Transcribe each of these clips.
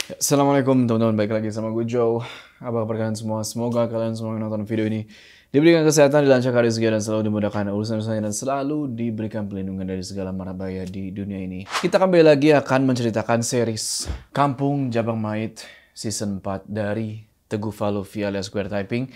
Assalamualaikum teman-teman, baik lagi sama gue Joe. Apa kabar kalian semua? Semoga kalian semua yang nonton video ini diberikan kesehatan, dilancarkan rezeki, dan selalu dimudahkan urusan-urusannya, dan selalu diberikan perlindungan dari segala mara bahaya di dunia ini. Kita kembali lagi akan menceritakan series Kampung Jabang Mait Season 4 dari Teguh Falovi alias Square Typing.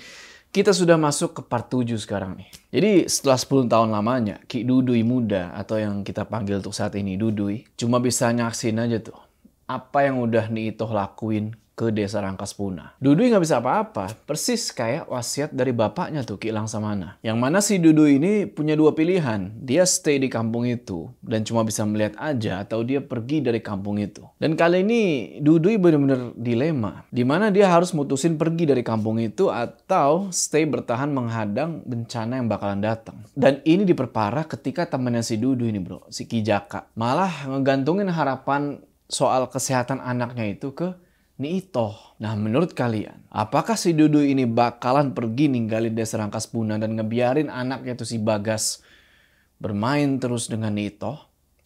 Kita sudah masuk ke part 7 sekarang nih. Jadi setelah 10 tahun lamanya, Ki Dudui muda atau yang kita panggil untuk saat ini Dudui, cuma bisa nyaksin aja tuh apa yang udah Niitoh lakuin ke desa Rangkaspuna. Dudui nggak bisa apa-apa, persis kayak wasiat dari bapaknya tuh Ki Langsamana. Yang mana si Dudui ini punya dua pilihan, dia stay di kampung itu dan cuma bisa melihat aja, atau dia pergi dari kampung itu. Dan kali ini Dudui bener-bener dilema, dimana dia harus mutusin pergi dari kampung itu atau stay bertahan menghadang bencana yang bakalan datang. Dan ini diperparah ketika temannya si Dudui ini bro, si Ki Jaka, malah ngegantungin harapan soal kesehatan anaknya itu ke Niitoh. Nah, menurut kalian, apakah si Dudui ini bakalan pergi ninggalin desa Rangkaspuna dan ngebiarin anaknya itu si Bagas bermain terus dengan Niitoh?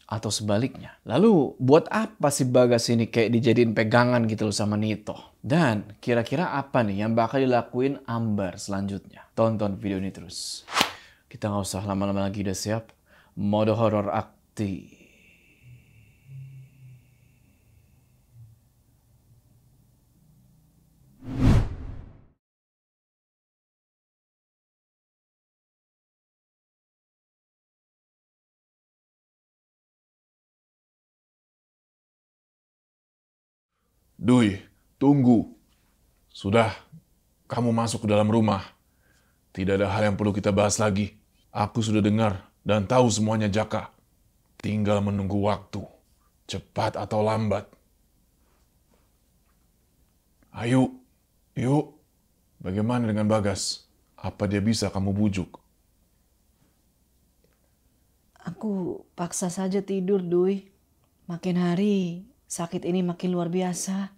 Atau sebaliknya? Lalu, buat apa si Bagas ini kayak dijadiin pegangan gitu loh sama Niitoh? Dan kira-kira apa nih yang bakal dilakuin Ambar selanjutnya? Tonton video ini terus. Kita nggak usah lama-lama lagi, udah siap? Mode horor aktif. Dui, tunggu. Sudah, kamu masuk ke dalam rumah. Tidak ada hal yang perlu kita bahas lagi. Aku sudah dengar dan tahu semuanya, Jaka. Tinggal menunggu waktu, cepat atau lambat. Ayo, yuk. Bagaimana dengan Bagas? Apa dia bisa kamu bujuk? Aku paksa saja tidur, Dui. Makin hari, sakit ini makin luar biasa.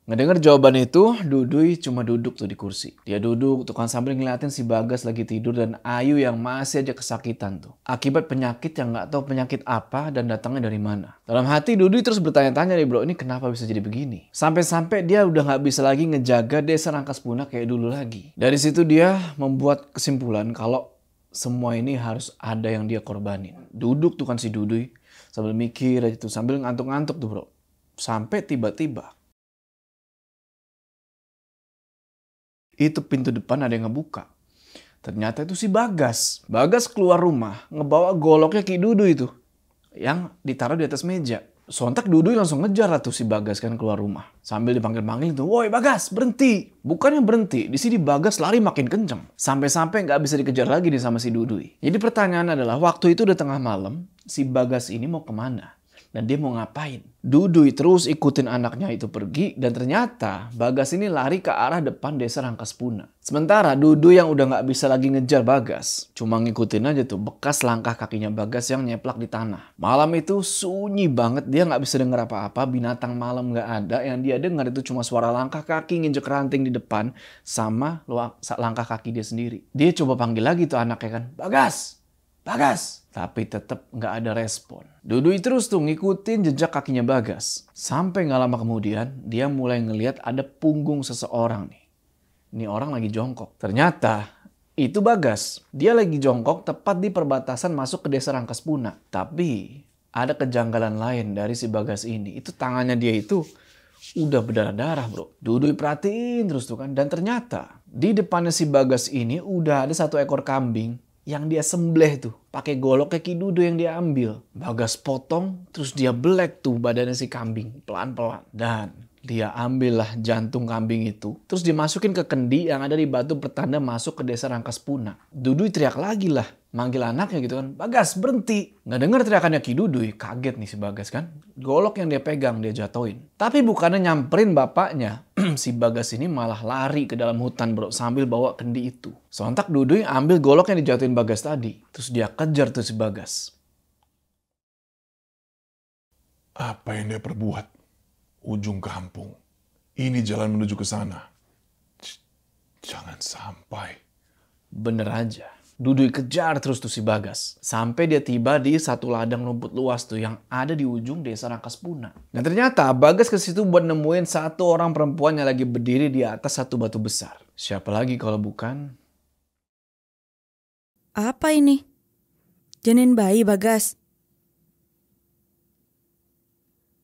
Ngedengar jawaban itu, Dudui cuma duduk tuh di kursi. Dia duduk tuh kan sambil ngeliatin si Bagas lagi tidur dan Ayu yang masih aja kesakitan tuh. Akibat penyakit yang nggak tahu penyakit apa dan datangnya dari mana. Dalam hati Dudui terus bertanya-tanya nih bro, ini kenapa bisa jadi begini? Sampai-sampai dia udah nggak bisa lagi ngejaga desa Rangkaspuna kayak dulu lagi. Dari situ dia membuat kesimpulan kalau semua ini harus ada yang dia korbanin. Duduk tuh kan si Dudui sambil mikir aja tuh, sambil ngantuk-ngantuk tuh bro. Sampai tiba-tiba itu pintu depan ada yang ngebuka. Ternyata itu si Bagas. Bagas keluar rumah, ngebawa goloknya Ki Dudui itu. Yang ditaruh di atas meja. Sontak Dudui langsung ngejar lah tuh si Bagas kan keluar rumah. Sambil dipanggil-panggil tuh, woi Bagas berhenti. Bukannya berhenti, di sini Bagas lari makin kenceng. Sampai-sampai nggak bisa dikejar lagi nih sama si Dudui. Jadi pertanyaan adalah, waktu itu udah tengah malam, si Bagas ini mau kemana? Dan dia mau ngapain? Dudui terus ikutin anaknya itu pergi dan ternyata Bagas ini lari ke arah depan desa Rangkaspuna. Sementara Dudui yang udah nggak bisa lagi ngejar Bagas, cuma ngikutin aja tuh bekas langkah kakinya Bagas yang nyeplak di tanah. Malam itu sunyi banget, dia nggak bisa denger apa-apa, binatang malam nggak ada, yang dia dengar itu cuma suara langkah kaki nginjek ranting di depan sama langkah kaki dia sendiri. Dia coba panggil lagi tuh anaknya kan, Bagas! Bagas! Tapi tetap nggak ada respon. Dudui terus tuh ngikutin jejak kakinya Bagas. Sampai nggak lama kemudian, dia mulai ngelihat ada punggung seseorang nih. Ini orang lagi jongkok. Ternyata itu Bagas. Dia lagi jongkok tepat di perbatasan masuk ke desa Rangkaspuna. Tapi ada kejanggalan lain dari si Bagas ini. Itu tangannya dia itu udah berdarah-darah bro. Dudui perhatiin terus tuh kan. Dan ternyata di depannya si Bagas ini udah ada satu ekor kambing yang dia sembelih tuh pakai golok Ki Dudui yang dia ambil. Bagas potong terus dia belek tuh badannya si kambing pelan-pelan. Dan dia ambillah jantung kambing itu terus dimasukin ke kendi yang ada di batu pertanda masuk ke desa Rangkaspuna. Dudui teriak lagi lah, manggil anaknya gitu kan, Bagas berhenti. Nggak dengar teriakannya Ki Dudui, kaget nih si Bagas kan. Golok yang dia pegang dia jatoin. Tapi bukannya nyamperin bapaknya, si Bagas ini malah lari ke dalam hutan bro sambil bawa kendi itu. Sontak Dudui ambil golok yang dijatuhin Bagas tadi. Terus dia kejar tuh si Bagas. Apa yang dia perbuat? Ujung kampung. Ini jalan menuju ke sana. Jangan sampai. Bener aja. Dudui kejar terus tuh si Bagas. Sampai dia tiba di satu ladang rumput luas tuh yang ada di ujung desa Rangkaspuna. Dan ternyata Bagas ke situ buat nemuin satu orang perempuan yang lagi berdiri di atas satu batu besar. Siapa lagi kalau bukan... Apa ini? Janin bayi, Bagas?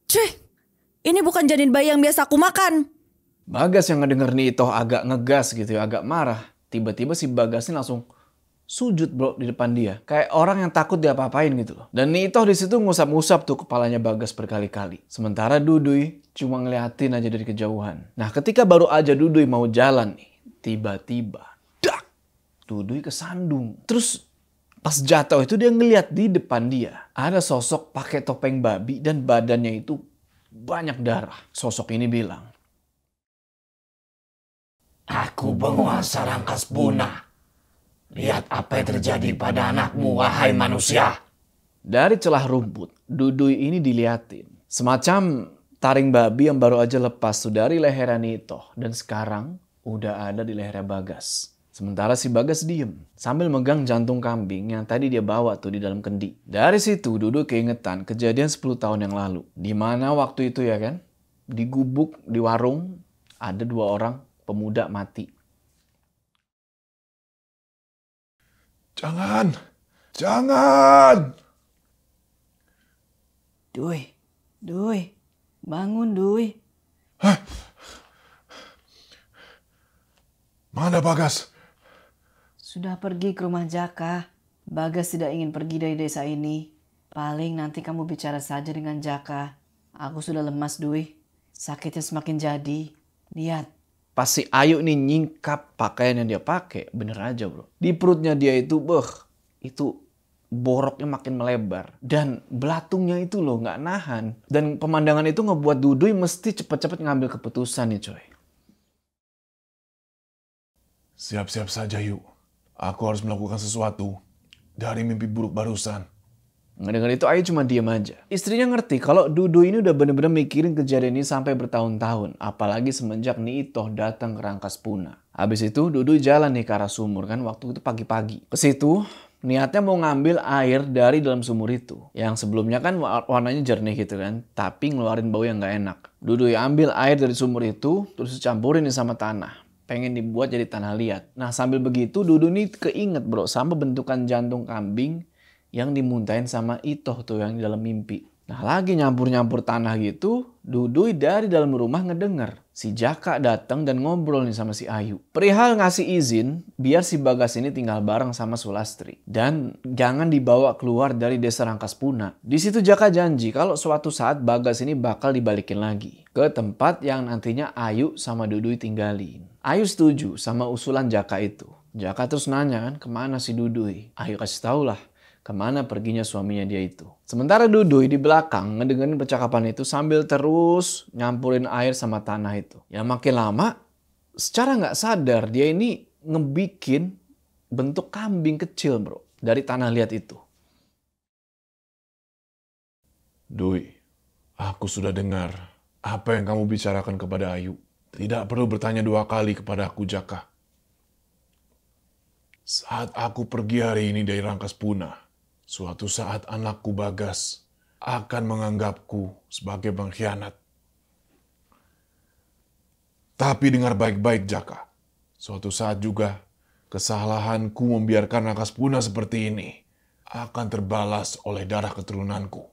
Cih, ini bukan janin bayi yang biasa aku makan. Bagas yang ngedenger nih Itoh agak ngegas gitu ya, agak marah. Tiba-tiba si Bagas ini langsung sujud bro di depan dia. Kayak orang yang takut diapa-apain gitu loh. Dan Itoh di situ ngusap-ngusap tuh kepalanya Bagas berkali-kali. Sementara Dudui cuma ngeliatin aja dari kejauhan. Nah ketika baru aja Dudui mau jalan nih, tiba-tiba dak! Dudui kesandung. Terus pas jatuh itu dia ngeliat di depan dia ada sosok pakai topeng babi dan badannya itu banyak darah. Sosok ini bilang, "Aku penguasa Rangkaspuna. Lihat apa yang terjadi pada anakmu, wahai manusia." Dari celah rumput, Dudui ini diliatin. Semacam taring babi yang baru aja lepas tuh dari lehernya Itoh. Dan sekarang udah ada di lehernya Bagas. Sementara si Bagas diem sambil megang jantung kambing yang tadi dia bawa tuh di dalam kendi. Dari situ Dudui keingetan kejadian 10 tahun yang lalu. Dimana waktu itu ya kan, di gubuk, di warung, ada 2 orang pemuda mati. Jangan! Jangan! Dui, bangun Dui. Mana Bagas? Sudah pergi ke rumah Jaka. Bagas tidak ingin pergi dari desa ini. Paling nanti kamu bicara saja dengan Jaka. Aku sudah lemas Dui. Sakitnya semakin jadi. Lihat. Pas si Ayu nih nyingkap pakaian yang dia pakai, bener aja bro. Di perutnya dia itu, itu boroknya makin melebar. Dan belatungnya itu loh nggak nahan. Dan pemandangan itu ngebuat Dudui mesti cepet-cepet ngambil keputusan nih coy. Siap-siap saja yuk. Aku harus melakukan sesuatu dari mimpi buruk barusan. Ngedengar itu Ayu cuma diem aja. Istrinya ngerti kalau Dudui ini udah bener-bener mikirin kejadian ini sampai bertahun-tahun. Apalagi semenjak Itoh datang ke Rangkaspuna. Habis itu Dudui jalan nih ke arah sumur kan waktu itu pagi-pagi. Ke situ niatnya mau ngambil air dari dalam sumur itu. Yang sebelumnya kan warnanya jernih gitu kan. Tapi ngeluarin bau yang gak enak. Dudui ambil air dari sumur itu terus campurin nih sama tanah. Pengen dibuat jadi tanah liat. Nah sambil begitu Dudui ini keinget bro sama bentukan jantung kambing yang dimuntahin sama Itoh tuh yang di dalam mimpi. Nah lagi nyampur-nyampur tanah gitu, Dudui dari dalam rumah ngedenger si Jaka datang dan ngobrol nih sama si Ayu. Perihal ngasih izin biar si Bagas ini tinggal bareng sama Sulastri. Dan jangan dibawa keluar dari desa Rangkaspuna. Di situ Jaka janji kalau suatu saat Bagas ini bakal dibalikin lagi ke tempat yang nantinya Ayu sama Dudui tinggalin. Ayu setuju sama usulan Jaka itu. Jaka terus nanya kan kemana si Dudui. Ayu kasih tau lah kemana perginya suaminya dia itu. Sementara Dudui di belakang ngedengerin percakapan itu sambil terus nyampurin air sama tanah itu. Ya makin lama secara nggak sadar dia ini ngebikin bentuk kambing kecil bro dari tanah liat itu. Dui, aku sudah dengar apa yang kamu bicarakan kepada Ayu. Tidak perlu bertanya 2 kali kepada aku Jaka. Saat aku pergi hari ini dari Rangkaspuna, suatu saat anakku Bagas akan menganggapku sebagai pengkhianat. Tapi dengar baik-baik Jaka, suatu saat juga kesalahanku membiarkan Rangkaspuna seperti ini akan terbalas oleh darah keturunanku.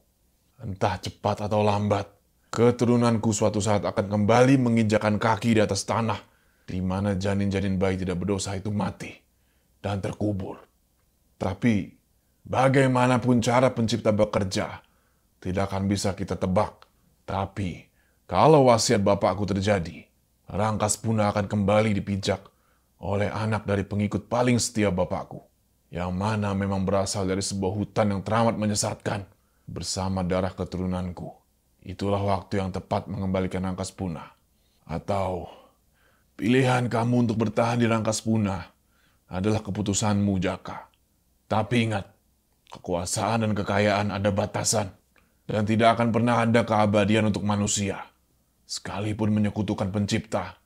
Entah cepat atau lambat, keturunanku suatu saat akan kembali menginjakan kaki di atas tanah di mana janin-janin bayi tidak berdosa itu mati dan terkubur. Tapi bagaimanapun cara pencipta bekerja, tidak akan bisa kita tebak. Tapi kalau wasiat bapakku terjadi, Rangkaspuna akan kembali dipijak oleh anak dari pengikut paling setia bapakku, yang mana memang berasal dari sebuah hutan yang teramat menyesatkan bersama darah keturunanku. Itulah waktu yang tepat mengembalikan Rangkaspuna. Atau pilihan kamu untuk bertahan di Rangkaspuna adalah keputusanmu, Jaka. Tapi ingat, kekuasaan dan kekayaan ada batasan. Dan tidak akan pernah ada keabadian untuk manusia. Sekalipun menyekutukan pencipta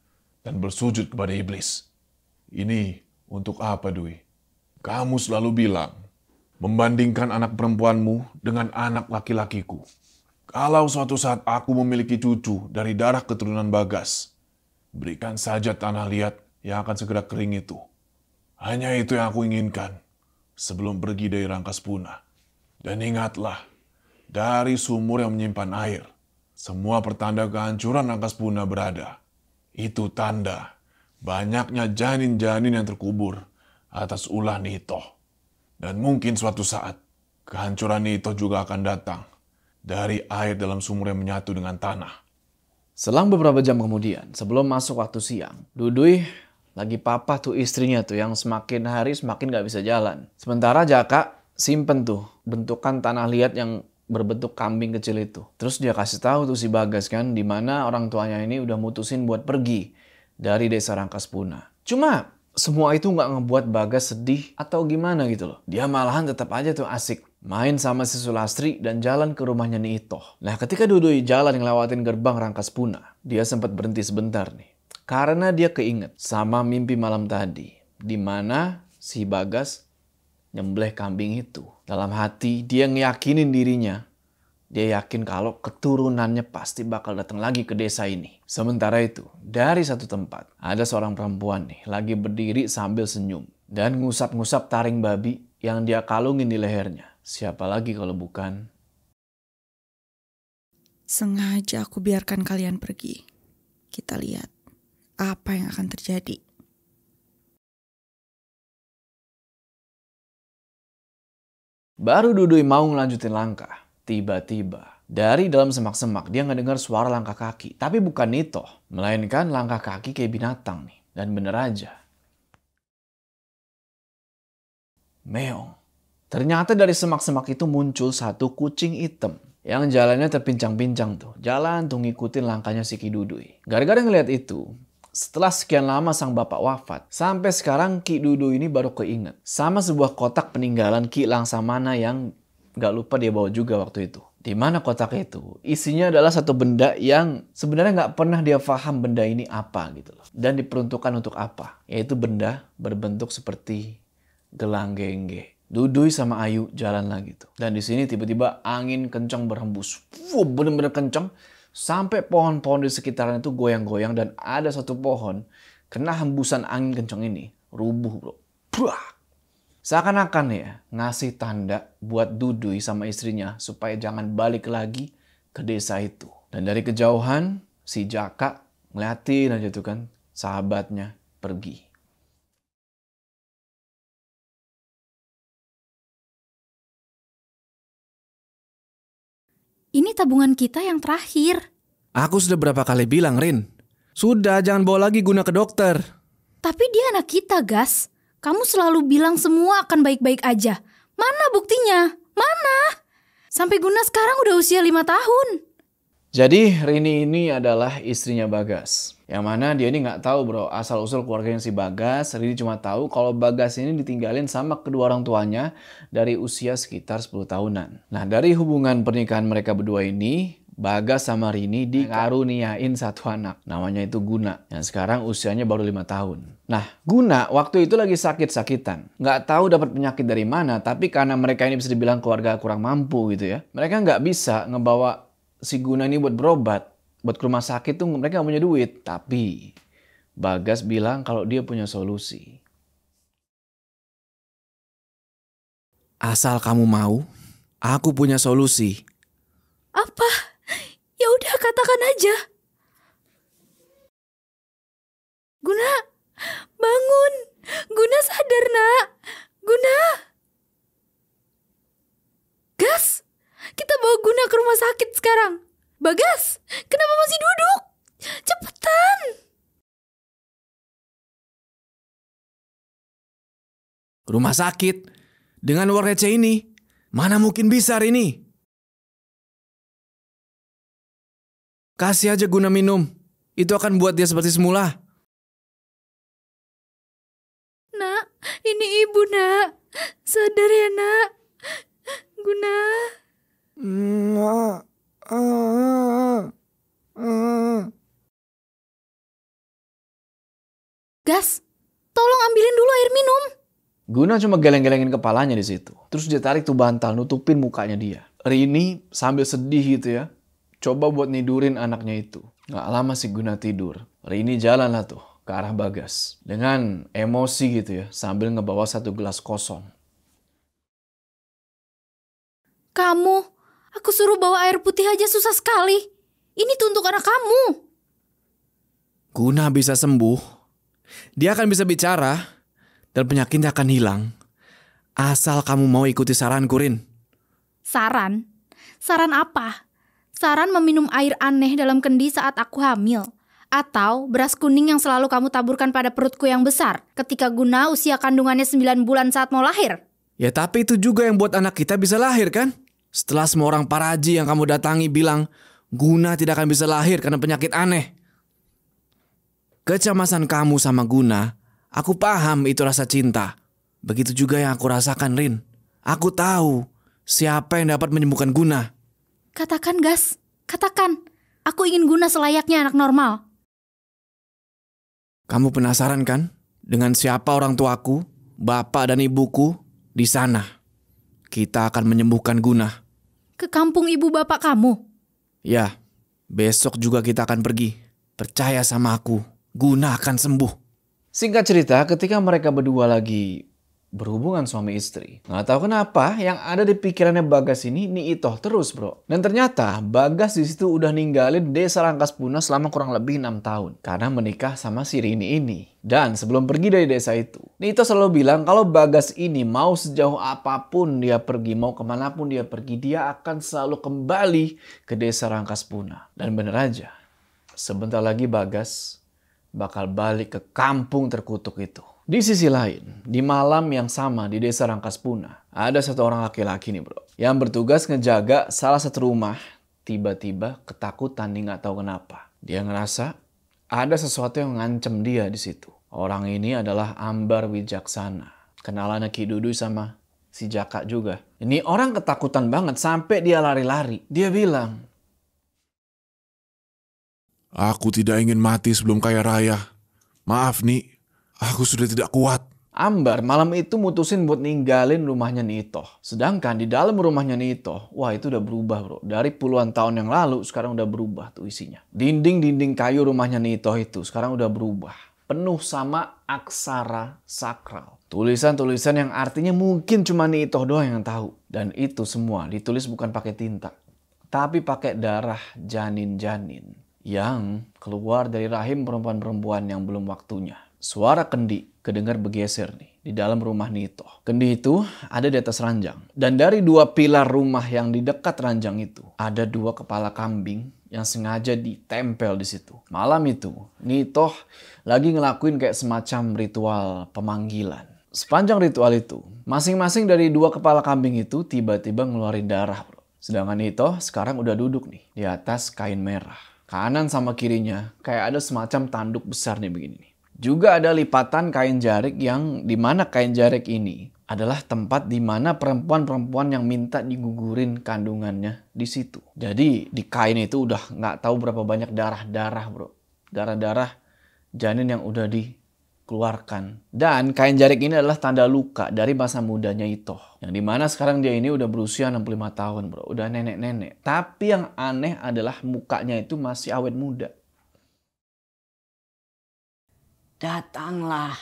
dan bersujud kepada iblis. Ini untuk apa, Dwi? Kamu selalu bilang, membandingkan anak perempuanmu dengan anak laki-lakiku. Kalau suatu saat aku memiliki cucu dari darah keturunan Bagas, berikan saja tanah liat yang akan segera kering itu. Hanya itu yang aku inginkan sebelum pergi dari Rangkaspuna. Dan ingatlah, dari sumur yang menyimpan air, semua pertanda kehancuran Rangkaspuna berada. Itu tanda banyaknya janin-janin yang terkubur atas ulah Nito. Dan mungkin suatu saat, kehancuran Nito juga akan datang dari air dalam sumur yang menyatu dengan tanah. Selang beberapa jam kemudian, sebelum masuk waktu siang, Dudui lagi papa tuh istrinya tuh yang semakin hari semakin gak bisa jalan. Sementara Jaka simpen tuh bentukan tanah liat yang berbentuk kambing kecil itu. Terus dia kasih tahu tuh si Bagas kan, di mana orang tuanya ini udah mutusin buat pergi dari desa Rangkaspuna. Cuma semua itu nggak ngebuat Bagas sedih atau gimana gitu loh. Dia malahan tetap aja tuh asik main sama si Sulastri dan jalan ke rumahnya Nito. Nah ketika Dudui jalan ngelewatin gerbang Rangkaspuna, dia sempat berhenti sebentar nih. Karena dia keinget sama mimpi malam tadi, di mana si Bagas nyembelih kambing itu. Dalam hati dia ngeyakinin dirinya. Dia yakin kalau keturunannya pasti bakal datang lagi ke desa ini. Sementara itu, dari satu tempat, ada seorang perempuan nih lagi berdiri sambil senyum. Dan ngusap-ngusap taring babi yang dia kalungin di lehernya. Siapa lagi kalau bukan? Sengaja aku biarkan kalian pergi. Kita lihat apa yang akan terjadi. Baru Dudui mau ngelanjutin langkah. Tiba-tiba, dari dalam semak-semak dia ngedengar suara langkah kaki. Tapi bukan Nito, melainkan langkah kaki kayak binatang nih. Dan bener aja. Meong. Ternyata dari semak-semak itu muncul satu kucing hitam. Yang jalannya terpincang-pincang tuh. Jalan tuh ngikutin langkahnya si Ki Dudui. Gara-gara ngeliat itu, setelah sekian lama sang bapak wafat, sampai sekarang Ki Dudui ini baru keinget. Sama sebuah kotak peninggalan Ki Langsamana yang gak lupa dia bawa juga waktu itu. Di mana kotak itu? Isinya adalah satu benda yang sebenarnya gak pernah dia paham benda ini apa gitu loh. Dan diperuntukkan untuk apa? Yaitu benda berbentuk seperti gelang gengge. Dudui sama Ayu jalan lagi tuh. Dan di sini tiba-tiba angin kencang berhembus. Bener-bener kencang. Sampai pohon-pohon di sekitaran itu goyang-goyang. Dan ada satu pohon kena hembusan angin kencang ini. Rubuh bro. Buah. Seakan-akan ya ngasih tanda buat Dudui sama istrinya supaya jangan balik lagi ke desa itu. Dan dari kejauhan si Jaka ngeliatin aja tuh kan sahabatnya pergi. Ini tabungan kita yang terakhir. Aku sudah berapa kali bilang, Rin. Sudah, jangan bawa lagi Guna ke dokter. Tapi dia anak kita, Gas. Kamu selalu bilang semua akan baik-baik aja. Mana buktinya? Mana? Sampai Guna sekarang udah usia 5 tahun. Jadi Rini ini adalah istrinya Bagas. Yang mana dia ini nggak tahu bro asal-usul keluarganya si Bagas. Rini cuma tahu kalau Bagas ini ditinggalin sama kedua orang tuanya dari usia sekitar 10 tahunan. Nah dari hubungan pernikahan mereka berdua ini, Bagas sama Rini dikaruniain satu anak. Namanya itu Guna. Yang sekarang usianya baru 5 tahun. Nah Guna waktu itu lagi sakit-sakitan. Nggak tahu dapat penyakit dari mana. Tapi karena mereka ini bisa dibilang keluarga kurang mampu gitu ya. Mereka nggak bisa ngebawa si Guna ini buat berobat. Buat ke rumah sakit tuh mereka nggak punya duit. Tapi Bagas bilang kalau dia punya solusi. Asal kamu mau, aku punya solusi. Apa? Ya udah katakan aja. Guna, bangun. Guna sadar, Nak. Guna. Gas, kita bawa Guna ke rumah sakit sekarang. Bagas, kenapa masih duduk? Cepetan. Rumah sakit? Dengan uang receh ini? Mana mungkin bisa ini? Kasih aja Guna minum. Itu akan buat dia seperti semula. Nak, ini ibu, Nak. Sadar ya, Nak. Guna. Gas, tolong ambilin dulu air minum. Guna cuma geleng-gelengin kepalanya di situ. Terus dia tarik tuh bantal, nutupin mukanya dia. Rini sambil sedih gitu ya, coba buat nidurin anaknya itu. Gak lama si Guna tidur. Rini jalan lah tuh ke arah Bagas. Dengan emosi gitu ya, sambil ngebawa satu gelas kosong. Kamu, aku suruh bawa air putih aja susah sekali. Ini tuh untuk anak kamu. Guna bisa sembuh. Dia akan bisa bicara. Dan penyakitnya akan hilang. Asal kamu mau ikuti saranku, Rin. Saran? Saran apa? Saran meminum air aneh dalam kendi saat aku hamil. Atau beras kuning yang selalu kamu taburkan pada perutku yang besar ketika Guna usia kandungannya 9 bulan saat mau lahir. Ya tapi itu juga yang buat anak kita bisa lahir kan? Setelah semua orang paraji yang kamu datangi bilang Guna tidak akan bisa lahir karena penyakit aneh. Kecemasan kamu sama Guna, aku paham itu rasa cinta. Begitu juga yang aku rasakan, Rin. Aku tahu siapa yang dapat menyembuhkan Guna. Katakan, Gas. Katakan. Aku ingin Guna selayaknya anak normal. Kamu penasaran kan? Dengan siapa orang tuaku, bapak dan ibuku di sana. Kita akan menyembuhkan Guna. Ke kampung ibu bapak kamu? Ya, besok juga kita akan pergi. Percaya sama aku, Guna akan sembuh. Singkat cerita, ketika mereka berdua lagi berhubungan suami istri, nggak tahu kenapa yang ada di pikirannya Bagas ini Itoh terus, bro. Dan ternyata Bagas di situ udah ninggalin desa Rangkaspuna selama kurang lebih 6 tahun karena menikah sama si Rini ini. Dan sebelum pergi dari desa itu, Itoh selalu bilang kalau Bagas ini mau sejauh apapun dia pergi, mau kemanapun dia pergi, dia akan selalu kembali ke desa Rangkaspuna. Dan bener aja, sebentar lagi Bagas bakal balik ke kampung terkutuk itu. Di sisi lain, di malam yang sama di desa Rangkaspuna, ada satu orang laki-laki nih bro, yang bertugas ngejaga salah satu rumah. Tiba-tiba ketakutan, dia nggak tahu kenapa. Dia ngerasa ada sesuatu yang ngancem dia di situ. Orang ini adalah Ambar Wijaksana, kenalannya Ki Dudu sama si Jaka juga. Ini orang ketakutan banget sampai dia lari-lari. Dia bilang, Aku tidak ingin mati sebelum kaya raya. Maaf nih, aku sudah tidak kuat. Ambar malam itu mutusin buat ninggalin rumahnya Itoh. Sedangkan di dalam rumahnya Itoh, wah itu udah berubah bro. Dari puluhan tahun yang lalu sekarang udah berubah tuh isinya. Dinding-dinding kayu rumahnya Itoh itu sekarang udah berubah. Penuh sama aksara sakral. Tulisan-tulisan yang artinya mungkin cuma Itoh doang yang tahu. Dan itu semua ditulis bukan pakai tinta, tapi pakai darah janin-janin yang keluar dari rahim perempuan-perempuan yang belum waktunya. Suara kendi kedengar bergeser nih di dalam rumah Itoh. Kendi itu ada di atas ranjang. Dan dari 2 pilar rumah yang di dekat ranjang itu ada 2 kepala kambing yang sengaja ditempel di situ. Malam itu Itoh lagi ngelakuin kayak semacam ritual pemanggilan. Sepanjang ritual itu, masing-masing dari 2 kepala kambing itu tiba-tiba ngeluarin darah bro. Sedangkan Itoh sekarang udah duduk nih di atas kain merah. Kanan sama kirinya kayak ada semacam tanduk besar nih begini nih. Juga ada lipatan kain jarik yang dimana kain jarik ini adalah tempat dimana perempuan-perempuan yang minta digugurin kandungannya di situ. Jadi di kain itu udah nggak tahu berapa banyak darah-darah bro. Darah-darah janin yang udah dikeluarkan. Dan kain jarik ini adalah tanda luka dari masa mudanya Itoh. Yang dimana sekarang dia ini udah berusia 65 tahun bro. Udah nenek-nenek. Tapi yang aneh adalah mukanya itu masih awet muda. Datanglah,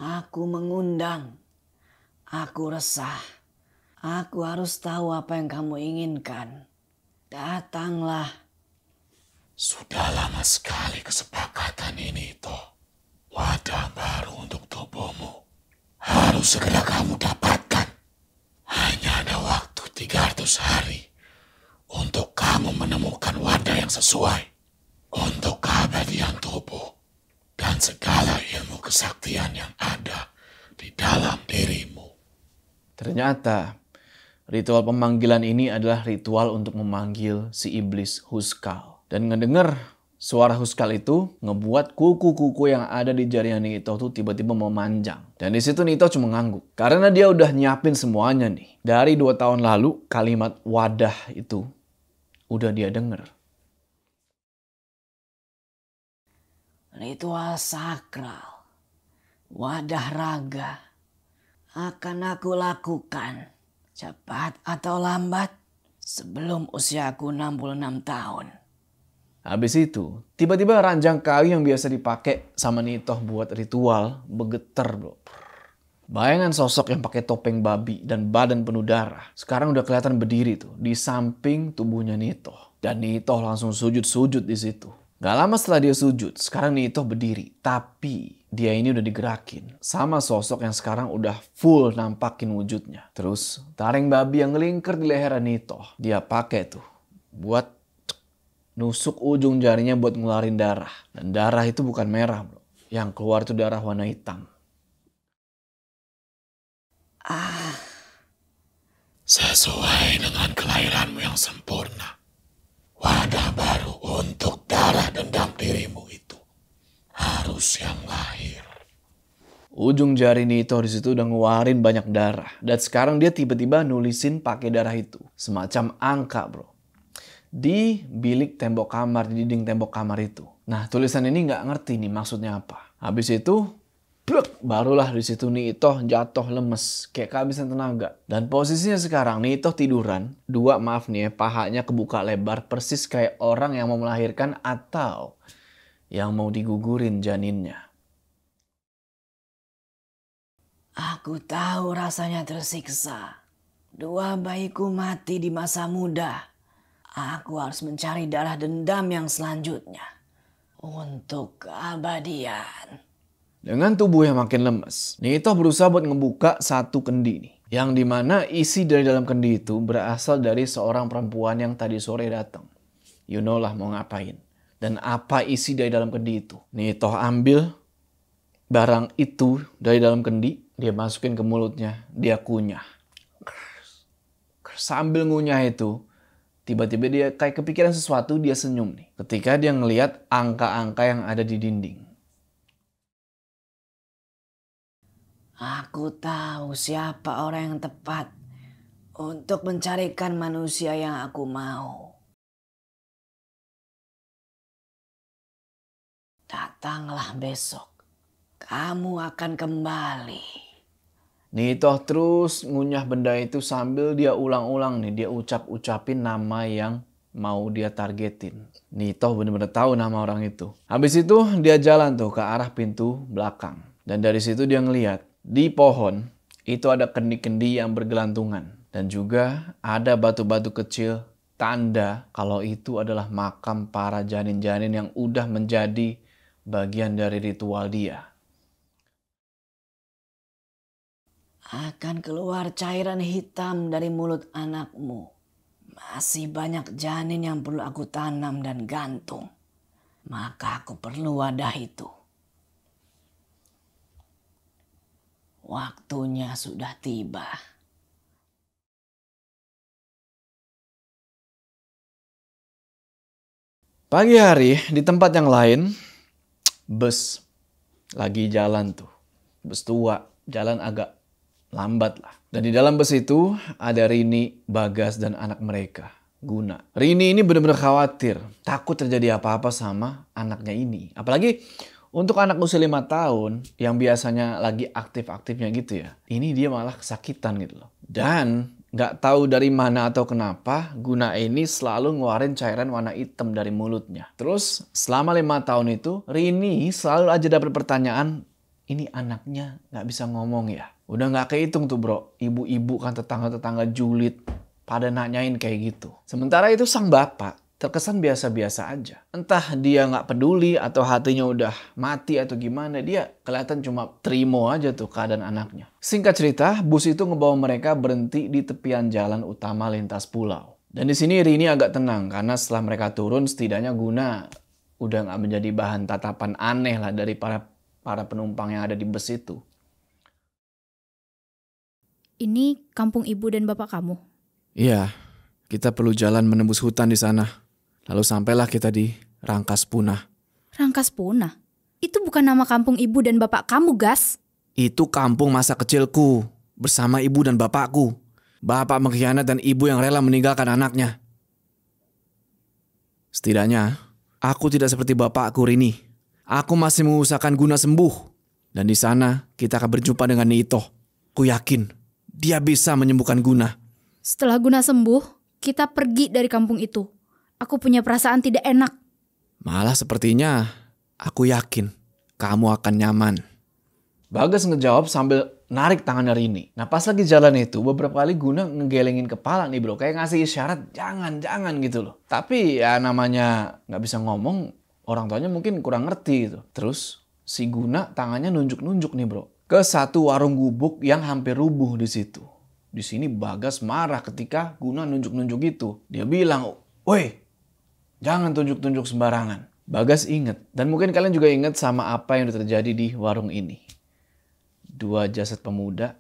aku mengundang. Aku resah. Aku harus tahu apa yang kamu inginkan. Datanglah. Sudah lama sekali kesepakatan ini, Toh. Wadah baru untuk tubuhmu. Harus segera kamu dapatkan. Hanya ada waktu 300 hari untuk kamu menemukan wadah yang sesuai untuk keabadian tubuh dan segala ilmu kesaktian yang ada di dalam dirimu. Ternyata ritual pemanggilan ini adalah ritual untuk memanggil si iblis Huskal. Dan ngedenger suara Huskal itu ngebuat kuku-kuku yang ada di jarinya Itoh tuh tiba-tiba memanjang. Dan di situ Itoh cuma ngangguk. Karena dia udah nyiapin semuanya nih. Dari 2 tahun lalu kalimat wadah itu udah dia denger. Ritual sakral. Wadah raga. akan aku lakukan, cepat atau lambat, sebelum usiaku 66 tahun. Habis itu, tiba-tiba ranjang kayu yang biasa dipakai sama Nitoh buat ritual bergetar, bro. Bayangan sosok yang pakai topeng babi dan badan penuh darah sekarang udah kelihatan berdiri tuh di samping tubuhnya Nitoh. Dan Nitoh langsung sujud-sujud di situ. Gak lama setelah dia sujud, sekarang Nitoh berdiri. Tapi dia ini udah digerakin sama sosok yang sekarang udah full nampakin wujudnya. Terus taring babi yang ngelingkar di leher Nitoh dia pakai tuh buat nusuk ujung jarinya buat ngeluarin darah. Dan darah itu bukan merah, bro. Yang keluar itu darah warna hitam. Sesuai dengan kelahiranmu yang sempurna, wadah baru untuk darah dendam dirimu itu harus yang lahir. Ujung jari Nitoh di situ udah ngeluarin banyak darah. Dan sekarang dia tiba-tiba nulisin pakai darah itu. Semacam angka, bro. Di bilik tembok kamar, di dinding tembok kamar itu. Nah, tulisan ini nggak ngerti nih maksudnya apa. Habis itu, pluk, barulah di situ Nitoh jatuh lemes, kayak kehabisan tenaga. Dan posisinya sekarang Nitoh tiduran, pahanya kebuka lebar persis kayak orang yang mau melahirkan atau yang mau digugurin janinnya. Aku tahu rasanya tersiksa. 2 bayiku mati di masa muda. Aku harus mencari darah dendam yang selanjutnya untuk keabadian. Dengan tubuh yang makin lemes, Nitoh berusaha buat ngebuka satu kendi nih. Yang dimana isi dari dalam kendi itu berasal dari seorang perempuan yang tadi sore datang. You know lah mau ngapain. Dan apa isi dari dalam kendi itu. Nitoh ambil barang itu dari dalam kendi, dia masukin ke mulutnya, dia kunyah. Sambil ngunyah itu, tiba-tiba dia kayak kepikiran sesuatu, dia senyum nih. Ketika dia ngelihat angka-angka yang ada di dinding. Aku tahu siapa orang yang tepat untuk mencarikan manusia yang aku mau. Datanglah besok, kamu akan kembali. Nitoh terus ngunyah benda itu sambil dia ulang-ulang nih. Dia ucap-ucapin nama yang mau dia targetin. Nitoh bener-bener tahu nama orang itu. Habis itu dia jalan tuh ke arah pintu belakang. Dan dari situ dia ngeliat di pohon itu ada kendi-kendi yang bergelantungan. Dan juga ada batu-batu kecil tanda kalau itu adalah makam para janin-janin yang udah menjadi bagian dari ritual dia. Akan keluar cairan hitam dari mulut anakmu. Masih banyak janin yang perlu aku tanam dan gantung. Maka aku perlu wadah itu. Waktunya sudah tiba. Pagi hari di tempat yang lain, bus lagi jalan tuh. Bus tua, jalan agak lambat lah. Dan di dalam bus itu ada Rini, Bagas, dan anak mereka, Guna. Rini ini benar-benar khawatir, takut terjadi apa-apa sama anaknya ini. Apalagi untuk anak usia 5 tahun yang biasanya lagi aktif-aktifnya gitu ya. Ini dia malah kesakitan gitu loh. Dan gak tahu dari mana atau kenapa Guna ini selalu ngeluarin cairan warna hitam dari mulutnya. Terus selama 5 tahun itu Rini selalu aja dapat pertanyaan, ini anaknya gak bisa ngomong ya? Udah gak kehitung tuh bro. Ibu-ibu kan tetangga-tetangga julid pada nanyain kayak gitu. Sementara itu sang bapak terkesan biasa-biasa aja. Entah dia nggak peduli atau hatinya udah mati atau gimana. Dia kelihatan cuma terima aja tuh keadaan anaknya. Singkat cerita, bus itu ngebawa mereka berhenti di tepian jalan utama lintas pulau. Dan di sini Rini agak tenang karena setelah mereka turun setidaknya Guna udah nggak menjadi bahan tatapan aneh lah dari para penumpang yang ada di bus itu. Ini kampung ibu dan bapak kamu? Iya, kita perlu jalan menembus hutan di sana. Lalu sampailah kita di Rangkas Punah. Rangkas Punah? Itu bukan nama kampung ibu dan bapak kamu, Gas. Itu kampung masa kecilku bersama ibu dan bapakku. Bapak mengkhianat dan ibu yang rela meninggalkan anaknya. Setidaknya, aku tidak seperti bapakku Rini. Aku masih mengusahakan Guna sembuh. Dan di sana kita akan berjumpa dengan Nitoh. Aku yakin dia bisa menyembuhkan Guna. Setelah Guna sembuh, kita pergi dari kampung itu. Aku punya perasaan tidak enak. Malah sepertinya aku yakin kamu akan nyaman. Bagas ngejawab sambil narik tangan Rini. Nah pas lagi jalan itu beberapa kali Guna ngegelengin kepala nih bro. Kayak ngasih isyarat jangan gitu loh. Tapi ya namanya gak bisa ngomong, orang tuanya mungkin kurang ngerti gitu. Terus si Guna tangannya nunjuk-nunjuk nih bro. Ke satu warung gubuk yang hampir rubuh di situ. Di sini Bagas marah ketika Guna nunjuk-nunjuk itu. Dia bilang, "Woi, jangan tunjuk-tunjuk sembarangan." Bagas inget, dan mungkin kalian juga inget sama apa yang terjadi di warung ini. 2 jasad pemuda.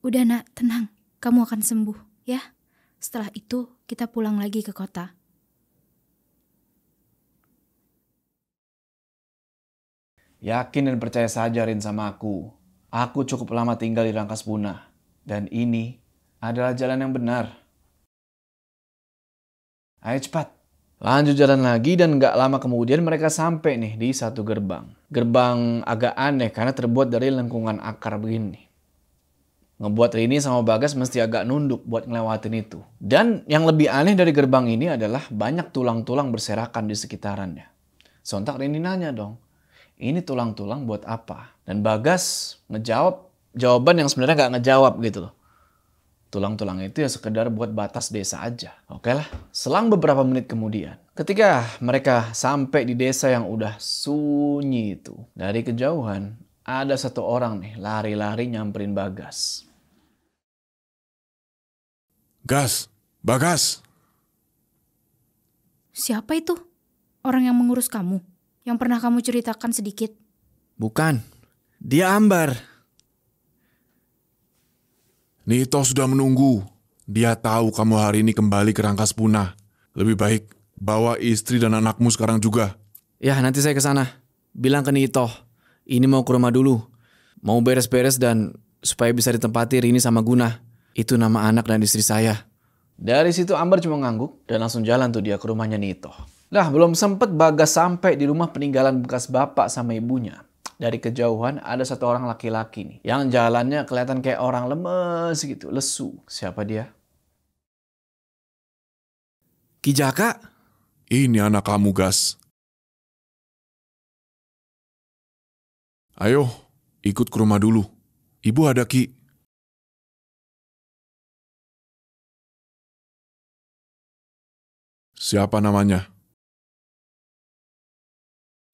Udah nak, tenang. Kamu akan sembuh, ya. Setelah itu kita pulang lagi ke kota. Yakin dan percaya saja Rin sama aku. Aku cukup lama tinggal di Rangkasbuna. Dan ini adalah jalan yang benar. Ayo cepat. Lanjut jalan lagi dan gak lama kemudian mereka sampai nih di satu gerbang. Gerbang agak aneh karena terbuat dari lengkungan akar begini. Ngebuat Rini sama Bagas mesti agak nunduk buat ngelewatin itu. Dan yang lebih aneh dari gerbang ini adalah banyak tulang-tulang berserakan di sekitarannya. Sontak Rini nanya dong, ini tulang-tulang buat apa? Dan Bagas ngejawab jawaban yang sebenarnya gak ngejawab gitu loh. Tulang-tulang itu ya sekedar buat batas desa aja. Oke lah, selang beberapa menit kemudian, ketika mereka sampai di desa yang udah sunyi itu, dari kejauhan ada satu orang nih lari-lari nyamperin Bagas. Gas, Bagas. Siapa itu? Orang yang mengurus kamu? Yang pernah kamu ceritakan sedikit? Bukan, dia Ambar. Nito sudah menunggu. Dia tahu kamu hari ini kembali ke Rangkasbuna. Lebih baik bawa istri dan anakmu sekarang juga. Ya nanti saya ke sana. Bilang ke Nito, ini mau ke rumah dulu. Mau beres-beres dan supaya bisa ditempati Rini sama Guna. Itu nama anak dan istri saya. Dari situ Ambar cuma ngangguk dan langsung jalan tuh dia ke rumahnya Nito. Lah belum sempet Bagas sampai di rumah peninggalan bekas bapak sama ibunya. Dari kejauhan ada satu orang laki-laki nih. Yang jalannya kelihatan kayak orang lemes gitu, lesu. Siapa dia? Ki Jaka? Ini anak kamu, Gas. Ayo, ikut ke rumah dulu. Ibu ada, Ki. Siapa namanya?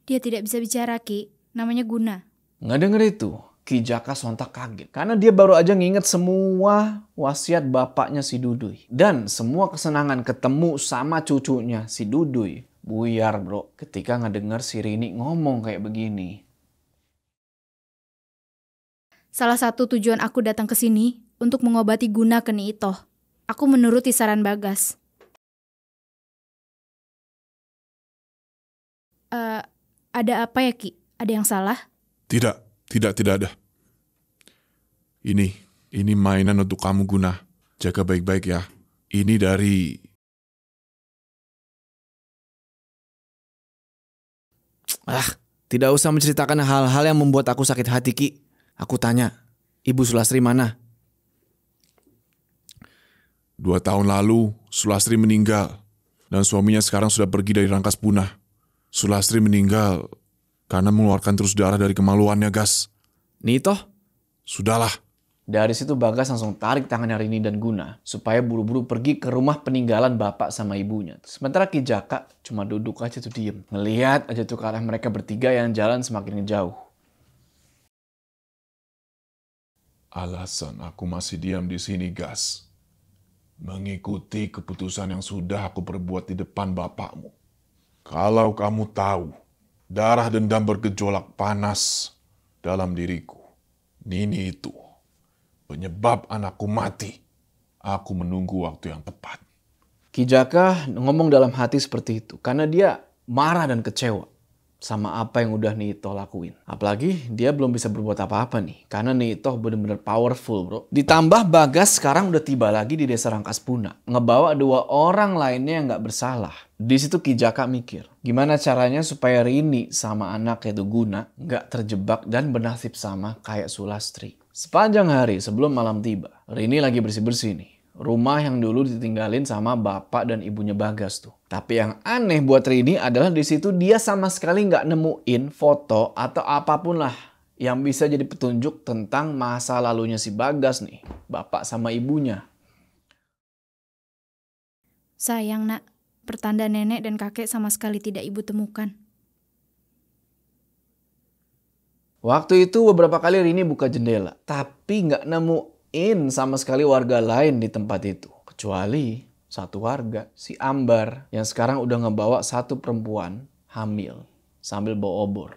Dia tidak bisa bicara, Ki. Namanya Guna. Nggak denger itu. Ki Jaka sontak kaget. Karena dia baru aja nginget semua wasiat bapaknya si Duduy. Dan semua kesenangan ketemu sama cucunya si Duduy. Buyar bro ketika ngedenger si Rini ngomong kayak begini. Salah satu tujuan aku datang ke sini untuk mengobati Guna ke Nito. Aku menuruti saran Bagas. Ada apa ya Ki? Ada yang salah? Tidak ada. Ini mainan untuk kamu, Guna. Jaga baik-baik ya. Ini dari... Tidak usah menceritakan hal-hal yang membuat aku sakit hati, Ki. Aku tanya, Ibu Sulastri mana? 2 tahun lalu, Sulastri meninggal. Dan suaminya sekarang sudah pergi dari Rangkasbuna. Sulastri meninggal karena mengeluarkan terus darah dari kemaluannya, Gas. Nito? Sudahlah. Dari situ Bagas langsung tarik tangannya Rini dan Guna supaya buru-buru pergi ke rumah peninggalan bapak sama ibunya. Sementara Ki Jaka cuma duduk aja tuh diem. Ngelihat aja tuh ke arah mereka bertiga yang jalan semakin jauh. Alasan aku masih diam di sini, Gas. Mengikuti keputusan yang sudah aku perbuat di depan bapakmu. Kalau kamu tahu, darah dendam bergejolak panas dalam diriku. Nini itu penyebab anakku mati. Aku menunggu waktu yang tepat. Ki Jaka ngomong dalam hati seperti itu karena dia marah dan kecewa. sama apa yang udah Nito lakuin. Apalagi dia belum bisa berbuat apa-apa nih. Karena Nito bener-bener powerful bro. Ditambah Bagas sekarang udah tiba lagi di desa Rangkas Puna. Ngebawa 2 orang lainnya yang gak bersalah. Di situ Ki Jaka mikir, gimana caranya supaya Rini sama anaknya itu Guna gak terjebak dan bernasib sama kayak Sulastri. Sepanjang hari sebelum malam tiba, Rini lagi bersih-bersih nih. Rumah yang dulu ditinggalin sama bapak dan ibunya Bagas tuh. Tapi yang aneh buat Rini adalah di situ dia sama sekali nggak nemuin foto atau apapun lah yang bisa jadi petunjuk tentang masa lalunya si Bagas nih, bapak sama ibunya. Sayang nak, pertanda nenek dan kakek sama sekali tidak ibu temukan. Waktu itu beberapa kali Rini buka jendela, tapi nggak nemuin sama sekali warga lain di tempat itu. Kecuali satu warga, si Ambar, yang sekarang udah ngebawa satu perempuan hamil sambil bawa obor.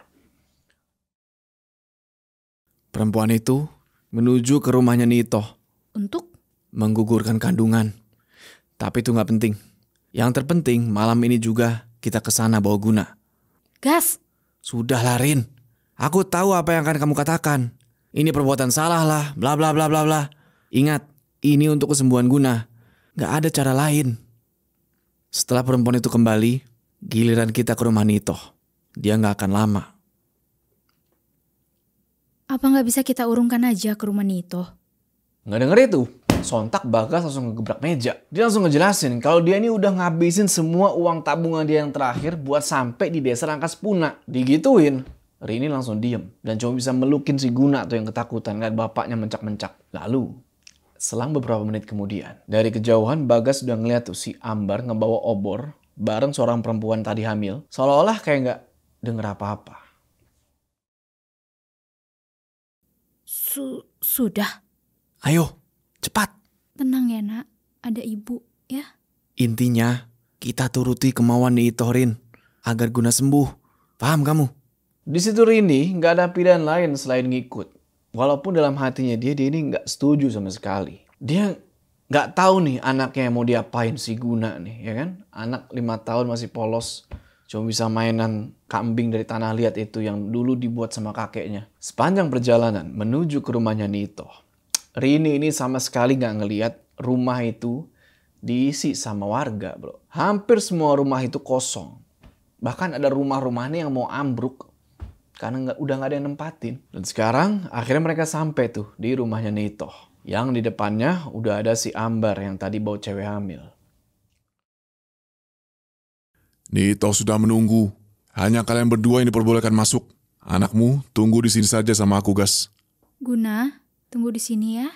Perempuan itu menuju ke rumahnya Nito. Untuk? Menggugurkan kandungan. Tapi itu nggak penting. Yang terpenting malam ini juga kita kesana bawa Guna. Gas! Sudah lah Rin. Aku tahu apa yang akan kamu katakan. Ini perbuatan salah lah, bla bla bla bla bla. Ingat, ini untuk kesembuhan Guna. Gak ada cara lain. Setelah perempuan itu kembali, giliran kita ke rumah Nito. Dia gak akan lama. Apa nggak bisa kita urungkan aja ke rumah Nito? Gak denger itu. Sontak Bagas langsung ngegebrak meja. Dia langsung ngejelasin kalau dia ini udah ngabisin semua uang tabungan dia yang terakhir buat sampai di desa Rangkas Puna. Digituin. Rini langsung diem dan cuma bisa melukin si Guna tuh yang ketakutan ngeliat bapaknya mencak-mencak. Lalu, selang beberapa menit kemudian, dari kejauhan Bagas udah ngeliat tuh si Ambar ngebawa obor bareng seorang perempuan tadi hamil. Seolah-olah kayak nggak denger apa-apa. Sudah. Ayo, cepat. Tenang ya nak, ada ibu ya. Intinya, kita turuti kemauan Nito Rin agar Guna sembuh. Paham kamu? Di situ Rini nggak ada pilihan lain selain ngikut. Walaupun dalam hatinya dia ini nggak setuju sama sekali. Dia nggak tahu nih anaknya yang mau diapain si Guna nih, ya kan? Anak 5 tahun masih polos, cuma bisa mainan kambing dari tanah liat itu yang dulu dibuat sama kakeknya. Sepanjang perjalanan menuju ke rumahnya Nito, Rini ini sama sekali nggak ngelihat rumah itu diisi sama warga, bro. Hampir semua rumah itu kosong. Bahkan ada rumah-rumahnya yang mau ambruk. Karena udah gak ada yang nempatin. Dan sekarang akhirnya mereka sampai tuh di rumahnya Nito. Yang di depannya udah ada si Ambar yang tadi bawa cewek hamil. Nito sudah menunggu. Hanya kalian berdua yang diperbolehkan masuk. Anakmu tunggu di sini saja sama aku, Gas. Guna, tunggu di sini ya.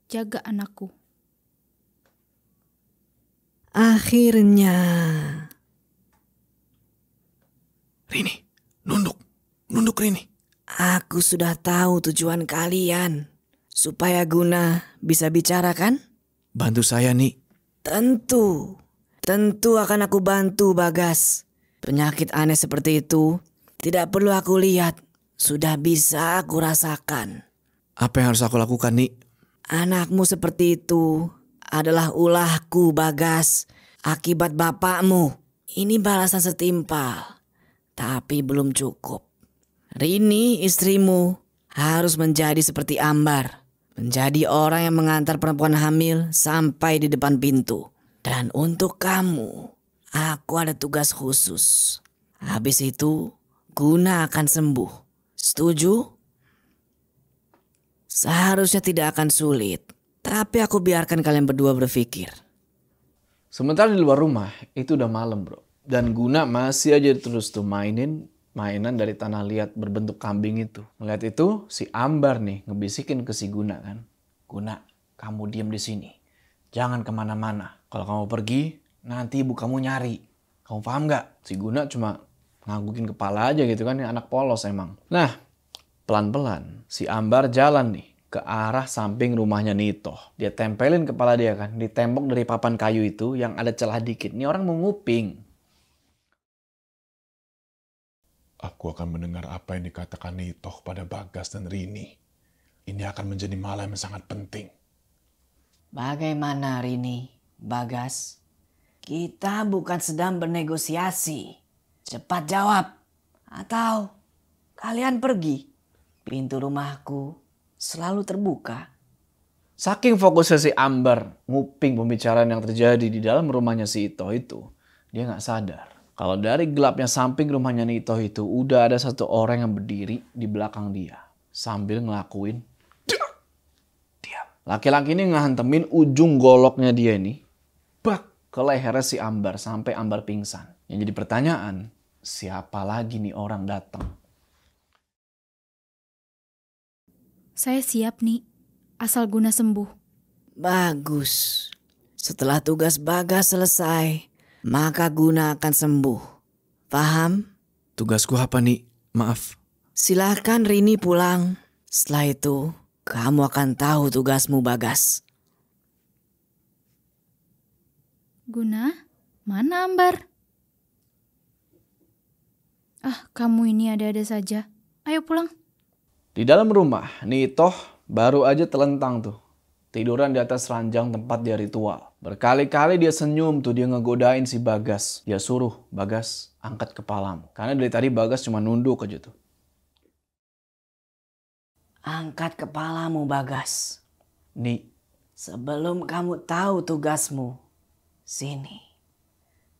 Jaga anakku. Akhirnya. Rini, nunduk Rini. Aku sudah tahu tujuan kalian. Supaya Guna bisa bicara kan? Bantu saya nih. Tentu akan aku bantu Bagas. Penyakit aneh seperti itu tidak perlu aku lihat. Sudah bisa aku rasakan. Apa yang harus aku lakukan nih? Anakmu seperti itu adalah ulahku Bagas. Akibat bapakmu. Ini balasan setimpal. Tapi belum cukup. Rini istrimu harus menjadi seperti Ambar. Menjadi orang yang mengantar perempuan hamil sampai di depan pintu. Dan untuk kamu, aku ada tugas khusus. Habis itu, Guna akan sembuh. Setuju? Seharusnya tidak akan sulit. Tapi aku biarkan kalian berdua berpikir. Sementara di luar rumah, itu udah malam bro. Dan Guna masih aja terus tuh mainan dari tanah liat berbentuk kambing itu. Ngeliat itu, si Ambar nih ngebisikin ke si Guna kan. Guna, kamu diem di sini. Jangan kemana-mana. Kalau kamu pergi, nanti ibu kamu nyari. Kamu paham gak? Si Guna cuma nganggukin kepala aja gitu kan. Anak polos emang. Nah, pelan-pelan si Ambar jalan nih ke arah samping rumahnya Nito. Dia tempelin kepala dia kan di tembok dari papan kayu itu yang ada celah dikit. Ini orang mau nguping. Aku akan mendengar apa yang dikatakan Nito pada Bagas dan Rini. Ini akan menjadi malam yang sangat penting. Bagaimana Rini, Bagas? Kita bukan sedang bernegosiasi. Cepat jawab. Atau kalian pergi. Pintu rumahku selalu terbuka. Saking fokusnya si Ambar nguping pembicaraan yang terjadi di dalam rumahnya si Itoh itu, dia nggak sadar kalau dari gelapnya samping rumahnya Itoh itu udah ada satu orang yang berdiri di belakang dia sambil ngelakuin diam. Laki-laki ini ngehantemin ujung goloknya dia ini bak ke lehernya si Ambar sampai Ambar pingsan. Yang jadi pertanyaan, siapa lagi nih orang datang? Saya siap nih, asal Guna sembuh. Bagus. Setelah tugas Bagas selesai, maka Guna akan sembuh. Paham? Tugasku apa nih? Maaf. Silakan Rini pulang. Setelah itu, kamu akan tahu tugasmu, Bagas. Guna, mana Ambar? Ah, kamu ini ada-ada saja. Ayo pulang. Di dalam rumah, Itoh baru aja telentang tuh. Tiduran di atas ranjang tempat dia ritual. Berkali-kali dia senyum tuh, dia ngegodain si Bagas. Dia suruh, Bagas angkat kepalamu. Karena dari tadi Bagas cuma nunduk aja tuh. Angkat kepalamu, Bagas. Nih, Sebelum kamu tahu tugasmu, sini.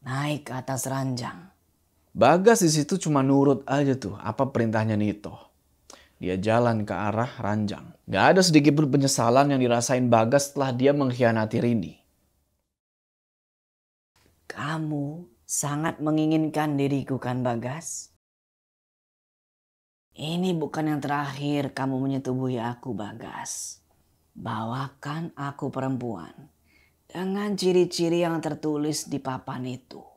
Naik ke atas ranjang. Bagas di situ cuma nurut aja tuh apa perintahnya Itoh. Dia jalan ke arah ranjang. Gak ada sedikit pun penyesalan yang dirasain Bagas setelah dia mengkhianati Rini. Kamu sangat menginginkan diriku kan, Bagas? Ini bukan yang terakhir kamu menyetubuhi aku, Bagas. Bawakan aku perempuan dengan ciri-ciri yang tertulis di papan itu.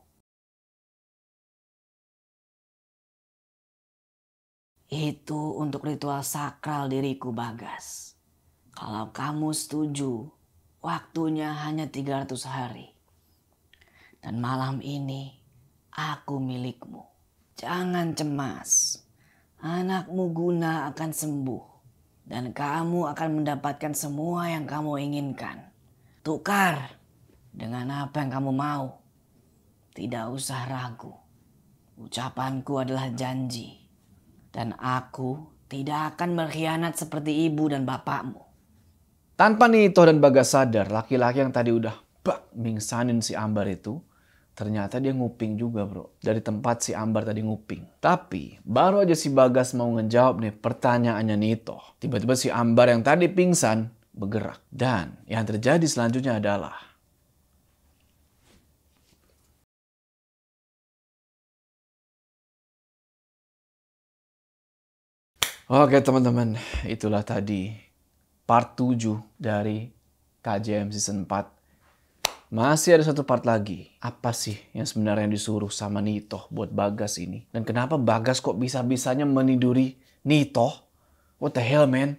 Itu untuk ritual sakral diriku, Bagas. Kalau kamu setuju, waktunya hanya 300 hari. Dan malam ini, aku milikmu. Jangan cemas. Anakmu Guna akan sembuh. Dan kamu akan mendapatkan semua yang kamu inginkan. Tukar dengan apa yang kamu mau. Tidak usah ragu. Ucapanku adalah janji. Dan aku tidak akan berkhianat seperti ibu dan bapakmu. Tanpa Itoh dan Bagas sadar, laki-laki yang tadi udah mingsanin si Ambar itu, ternyata dia nguping juga bro. Dari tempat si Ambar tadi nguping. Tapi baru aja si Bagas mau ngejawab nih pertanyaannya Itoh. Tiba-tiba si Ambar yang tadi pingsan bergerak. Dan yang terjadi selanjutnya adalah oke teman-teman, itulah tadi part 7 dari KJM Season 4. Masih ada satu part lagi. Apa sih yang sebenarnya disuruh sama Itoh buat Bagas ini? Dan kenapa Bagas kok bisa-bisanya meniduri Itoh? What the hell man?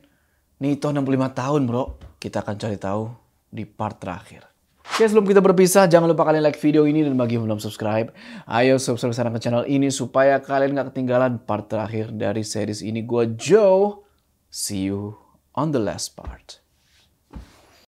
Itoh 65 tahun bro. Kita akan cari tahu di part terakhir. Oke, sebelum kita berpisah, jangan lupa kalian like video ini dan bagi yang belum subscribe, ayo subscribe sekarang ke channel ini supaya kalian gak ketinggalan part terakhir dari series ini. Gua Joe, see you on the last part.